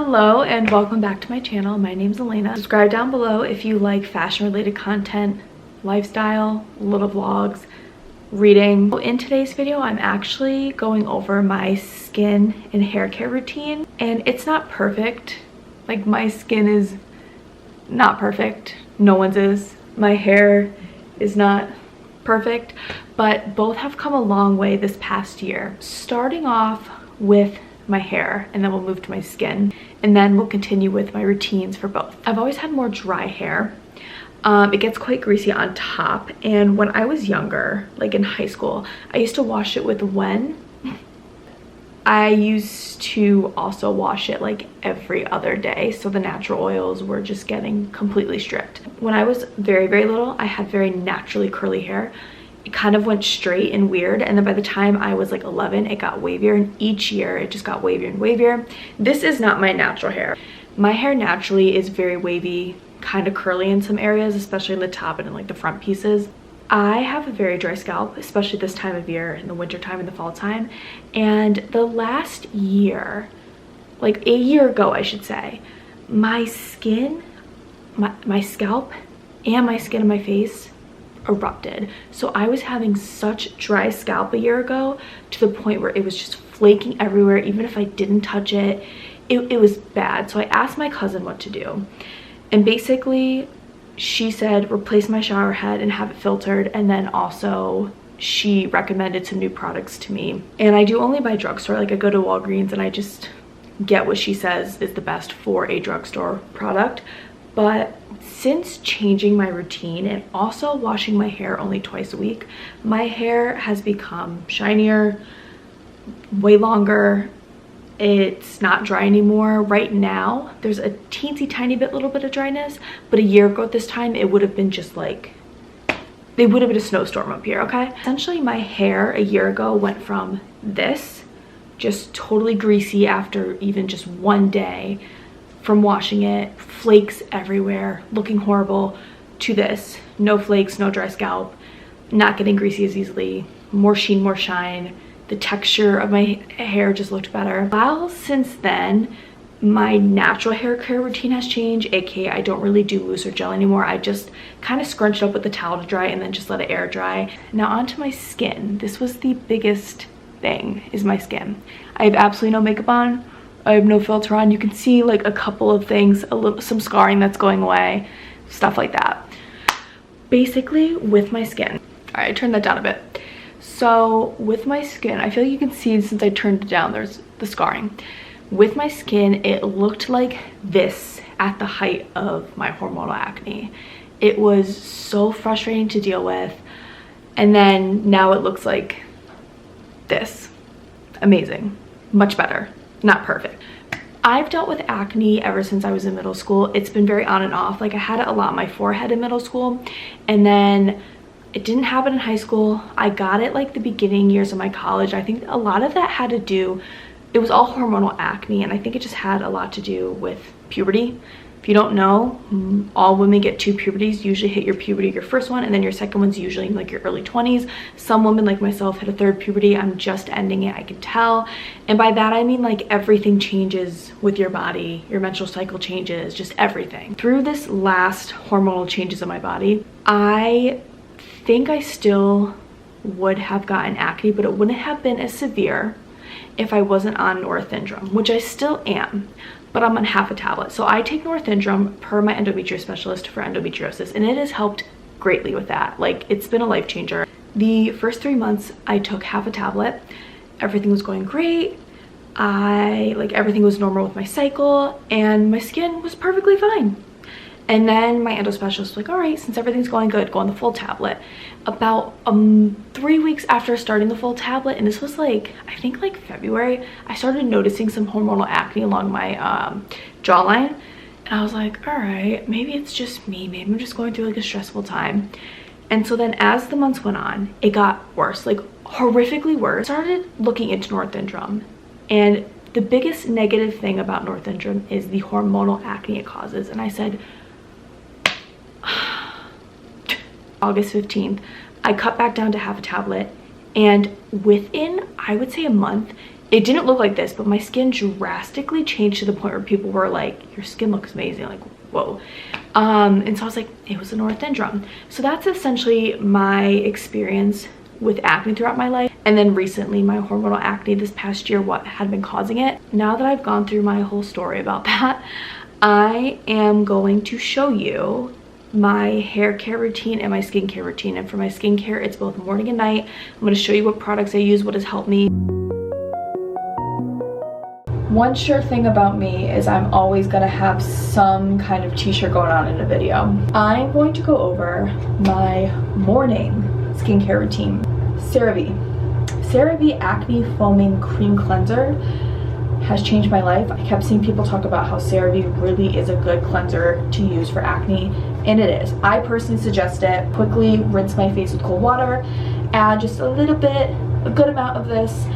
Hello and welcome back to my channel. My name's Elena. Subscribe down below if you like fashion related content, lifestyle, little vlogs, reading. In today's video, I'm actually going over my skin and hair care routine, and it's not perfect. Like, my skin is not perfect. No one's is. My hair is not perfect, but both have come a long way this past year. Starting off with my hair, and then we'll move to my skin, and then we'll continue with my routines for both. I've always had more dry hair. It gets quite greasy on top, and when I was younger, like in high school, I used to wash it with I used to also wash it like every other day, so the natural oils were just getting completely stripped. When I was very little, I had very naturally curly hair. It kind of went straight and weird, and then by the time I was like 11, it got wavier, and each year it just got wavier and wavier. This is not my natural hair. My hair naturally is very wavy, kind of curly in some areas, especially in the top and in like the front pieces. I have a very dry scalp, especially this time of year, in the winter time and the fall time. And the last year, like a year ago I should say, my skin, my scalp and my skin on my face erupted. So I was having such dry scalp a year ago, to the point where it was just flaking everywhere. Even if I didn't touch it, it was bad. So I asked my cousin what to do, and basically she said replace my shower head and have it filtered, and then also she recommended some new products to me. And I do only buy drugstore. Like, I go to Walgreens and I just get what she says is the best for a drugstore product. But since changing my routine and also washing my hair only twice a week, my hair has become shinier, way longer. It's not dry anymore. Right now, there's a teensy tiny little bit of dryness, but a year ago at this time, it would have been just like, they would have been a snowstorm up here, okay? Essentially, my hair a year ago went from this, just totally greasy after even just one day from washing it, flakes everywhere, looking horrible, to this, no flakes, no dry scalp, not getting greasy as easily, more sheen, more shine. The texture of my hair just looked better. Well, since then, my natural hair care routine has changed, aka I don't really do mousse or gel anymore. I just kind of scrunch it up with the towel to dry and then just let it air dry. Now onto my skin. This was the biggest thing, is my skin. I have absolutely no makeup on. I have no filter on. You can see like a couple of things, some scarring that's going away, stuff like that. Basically, with my skin, all right, I turned that down a bit. So with my skin, I feel like you can see since I turned it down, there's the scarring. With my skin, it looked like this at the height of my hormonal acne. It was so frustrating to deal with. And then now it looks like this. Amazing. Much better. Not perfect. I've dealt with acne ever since I was in middle school. It's been very on and off. Like, I had it a lot on my forehead in middle school, and then it didn't happen in high school. I got it like the beginning years of my college. I think a lot of that had to do, it was all hormonal acne, and I think it just had a lot to do with puberty. If you don't know, all women get two puberties. You usually hit your puberty, your first one, and then your second one's usually in like your early 20s. Some women like myself hit a third puberty. I'm just ending it, I can tell. And by that I mean like everything changes with your body. Your menstrual cycle changes, just everything. Through this last hormonal changes in my body, I think I still would have gotten acne, but it wouldn't have been as severe if I wasn't on norethindrome, which I still am. But I'm on half a tablet. So I take norethindrome per my endometrial specialist for endometriosis, and it has helped greatly with that. Like, it's been a life changer. The first 3 months I took half a tablet. Everything was going great. Everything was normal with my cycle, and my skin was perfectly fine. And then my endo specialist was like, all right, since everything's going good, go on the full tablet. About 3 weeks after starting the full tablet, and this was like, I think like February, I started noticing some hormonal acne along my jawline. And I was like, all right, maybe it's just me. Maybe I'm just going through like a stressful time. And so then as the months went on, it got worse, like horrifically worse. I started looking into norethindrome, and the biggest negative thing about norethindrome is the hormonal acne it causes. And I said, August 15th, I cut back down to half a tablet, and within, I would say, a month, it didn't look like this, but my skin drastically changed to the point where people were like, your skin looks amazing, like, whoa. And so I was like, it was a norethindrum. So that's essentially my experience with acne throughout my life. And then recently my hormonal acne this past year, what had been causing it. Now that I've gone through my whole story about that, I am going to show you my hair care routine and my skincare routine. And for my skincare, it's both morning and night. I'm going to show you what products I use, what has helped me. One sure thing about me is I'm always gonna have some kind of t-shirt going on in a video. I'm going to go over my morning skincare routine. CeraVe Acne Foaming Cream Cleanser has changed my life. I kept seeing people talk about how CeraVe really is a good cleanser to use for acne, and it is. I personally suggest it. Quickly rinse my face with cold water, add just a little bit, a good amount of this,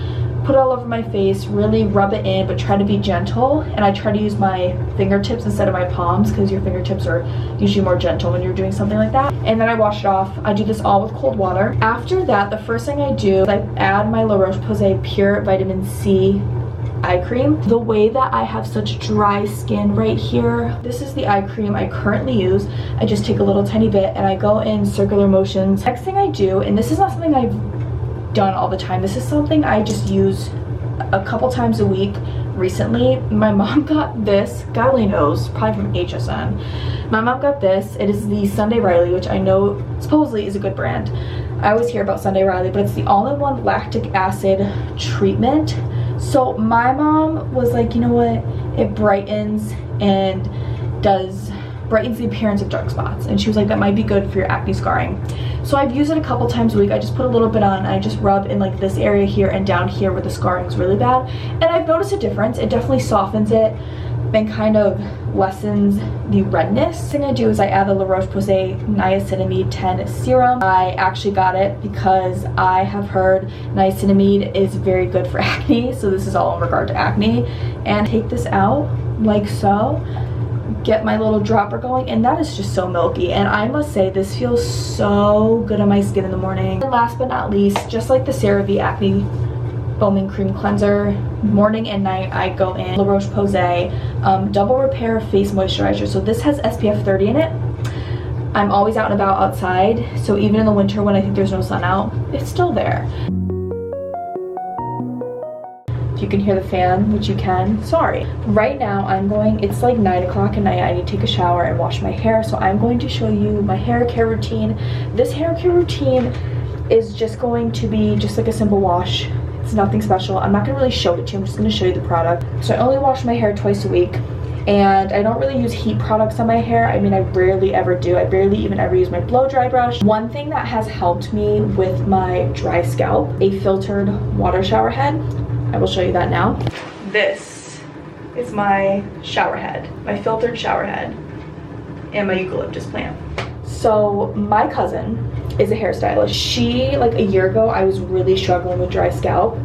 put it all over my face, really rub it in, but try to be gentle. And I try to use my fingertips instead of my palms, because your fingertips are usually more gentle when you're doing something like that. And then I wash it off. I do this all with cold water. After that, the first thing I do is I add my La Roche-Posay Pure Vitamin C eye cream. The way that I have such dry skin right here, this is the eye cream I currently use. I just take a little tiny bit and I go in circular motions. Next thing I do, and this is not something I've done all the time, this is something I just use a couple times a week. Recently my mom got this, God only knows, probably from HSN. My mom got this. It is the Sunday Riley, which I know supposedly is a good brand. I always hear about Sunday Riley, but it's the all-in-one lactic acid treatment. So my mom was like, you know what, it brightens and brightens the appearance of dark spots, and she was like, that might be good for your acne scarring. So I've used it a couple times a week. I just put a little bit on and I just rub in like this area here and down here where the scarring is really bad, and I've noticed a difference. It definitely softens it and kind of lessens the redness. The thing I do is I add the La Roche-Posay Niacinamide 10 serum. I actually got it because I have heard niacinamide is very good for acne, so this is all in regard to acne. And take this out like so, get my little dropper going, and that is just so milky, and I must say this feels so good on my skin in the morning. And last but not least, just like the CeraVe Acne Foaming Cream Cleanser, morning and night I go in La Roche-Posay Double Repair Face Moisturizer. So this has SPF 30 in it. I'm always out and about outside, so even in the winter when I think there's no sun out, it's still there. You can hear the fan, which you can, sorry. Right now it's like 9 o'clock at night. I need to take a shower and wash my hair, so I'm going to show you my hair care routine. This hair care routine is just going to be just like a simple wash. It's nothing special. I'm not gonna really show it to you, I'm just gonna show you the product. So I only wash my hair twice a week, and I don't really use heat products on my hair. I mean, I rarely ever do. I barely even ever use my blow dry brush. One thing that has helped me with my dry scalp, a filtered water shower head. I will show you that now. This is my shower head, my filtered shower head, and my eucalyptus plant. So my cousin is a hairstylist. She, like a year ago, I was really struggling with dry scalp,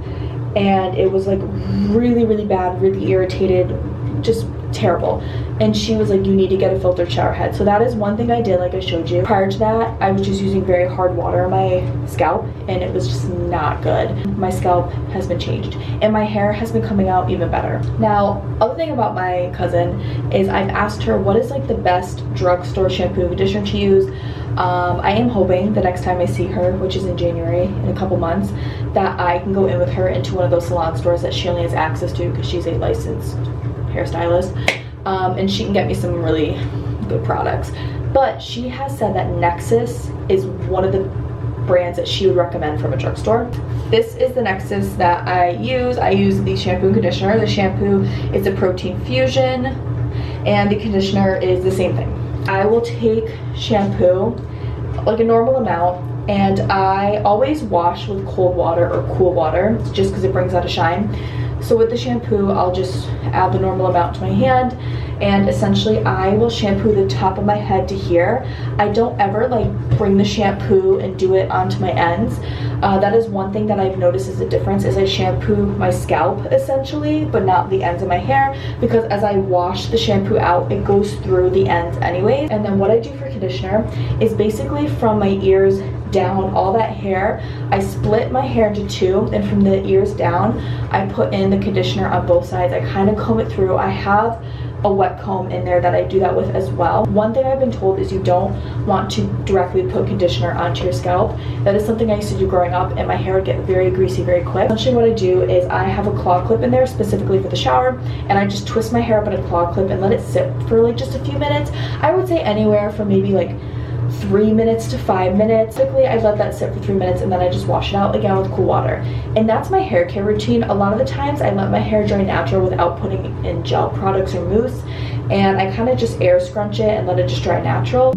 and it was like really, really bad, really irritated, just terrible. And she was like, you need to get a filtered shower head. So that is one thing I did, like I showed you. Prior to that, I was just using very hard water on my scalp, and it was just not good. My scalp has been changed, and my hair has been coming out even better. Now, other thing about my cousin is I've asked her what is like the best drugstore shampoo and conditioner to use. I am hoping the next time I see her, which is in January, in a couple months, that I can go in with her into one of those salon stores that she only has access to because she's a licensed hairstylist, and she can get me some really good products. But she has said that Nexus is one of the brands that she would recommend from a drugstore. This is the Nexus that I use. I use the shampoo and conditioner. The shampoo is a protein fusion, and the conditioner is the same thing. I will take shampoo, like a normal amount, and I always wash with cold water or cool water just because it brings out a shine. So with the shampoo, I'll just add the normal amount to my hand, and essentially I will shampoo the top of my head to here. I don't ever like bring the shampoo and do it onto my ends. That is one thing that I've noticed is a difference, is I shampoo my scalp essentially, but not the ends of my hair, because as I wash the shampoo out, it goes through the ends anyways. And then what I do for conditioner is basically from my ears down, all that hair, I split my hair into two, and from the ears down, I put in the conditioner on both sides. I kind of comb it through. I have a wet comb in there that I do that with as well. One thing I've been told is you don't want to directly put conditioner onto your scalp. That is something I used to do growing up, and my hair would get very greasy very quick. Essentially what I do is I have a claw clip in there specifically for the shower, and I just twist my hair up in a claw clip and let it sit for like just a few minutes. I would say anywhere from maybe like 3 minutes to 5 minutes. Typically I let that sit for 3 minutes, and then I just wash it out again with cool water. And that's my hair care routine. A lot of the times I let my hair dry natural without putting in gel products or mousse, and I kind of just air scrunch it and let it just dry natural.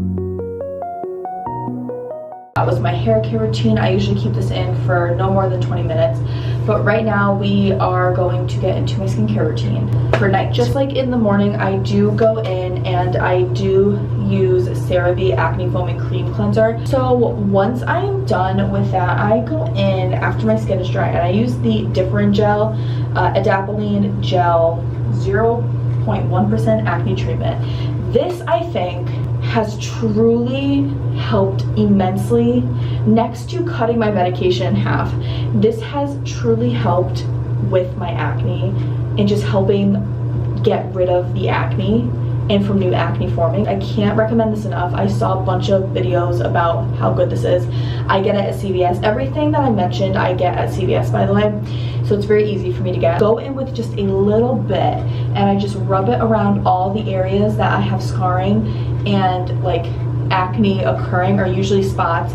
That was my hair care routine. I usually keep this in for no more than 20 minutes. But right now we are going to get into my skincare routine for night. Just like in the morning, I do go in and I do use CeraVe Acne Foaming Cream Cleanser. So once I am done with that, I go in after my skin is dry and I use the Differin Gel Adapalene Gel 0.1% Acne Treatment. This, I think, has truly helped immensely. Next to cutting my medication in half, this has truly helped with my acne and just helping get rid of the acne and from new acne forming. I can't recommend this enough. I saw a bunch of videos about how good this is. I get it at CVS. Everything that I mentioned I get at CVS, by the way, so it's very easy for me to get. Go in with just a little bit and I just rub it around all the areas that I have scarring and like acne occurring, or usually spots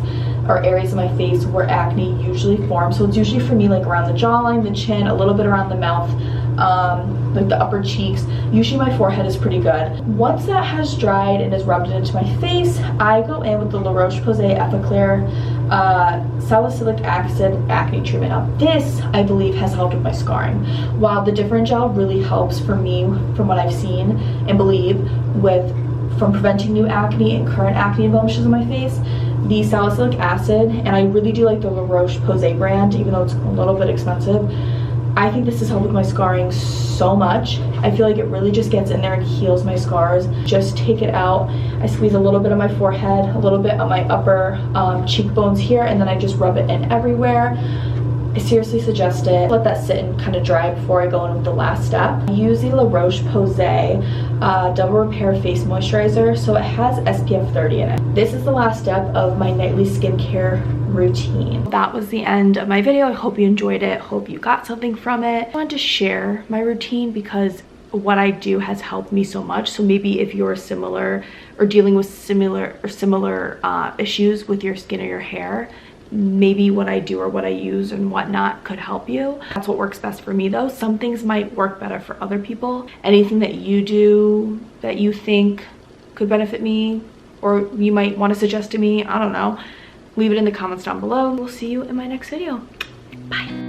or areas of my face where acne usually forms. So it's usually for me like around the jawline, the chin, a little bit around the mouth, like the upper cheeks. Usually my forehead is pretty good. Once that has dried and is rubbed into my face, I go in with the La Roche-Posay Epiclear Salicylic Acid Acne Treatment. Now this, I believe, has helped with my scarring. While the Differin Gel really helps for me, from what I've seen and believe, from preventing new acne and current acne and blemishes on my face, the salicylic acid, and I really do like the La Roche-Posay brand, even though it's a little bit expensive, I think this has helped with my scarring so much. I feel like it really just gets in there and heals my scars. Just take it out. I squeeze a little bit on my forehead, a little bit on my upper cheekbones here, and then I just rub it in everywhere. I seriously suggest it. Let that sit and kind of dry before I go in with the last step. I use the La Roche-Posay Double Repair Face Moisturizer, so it has SPF 30 in it. This is the last step of my nightly skincare routine. That was the end of my video. I hope you enjoyed it. Hope you got something from it. I wanted to share my routine because what I do has helped me so much. So maybe if you're similar or dealing with similar issues with your skin or your hair, maybe what I do or what I use and whatnot could help you. That's what works best for me though. Some things might work better for other people. Anything that you do that you think could benefit me or you might want to suggest to me, I don't know, leave it in the comments down below. We'll see you in my next video. Bye.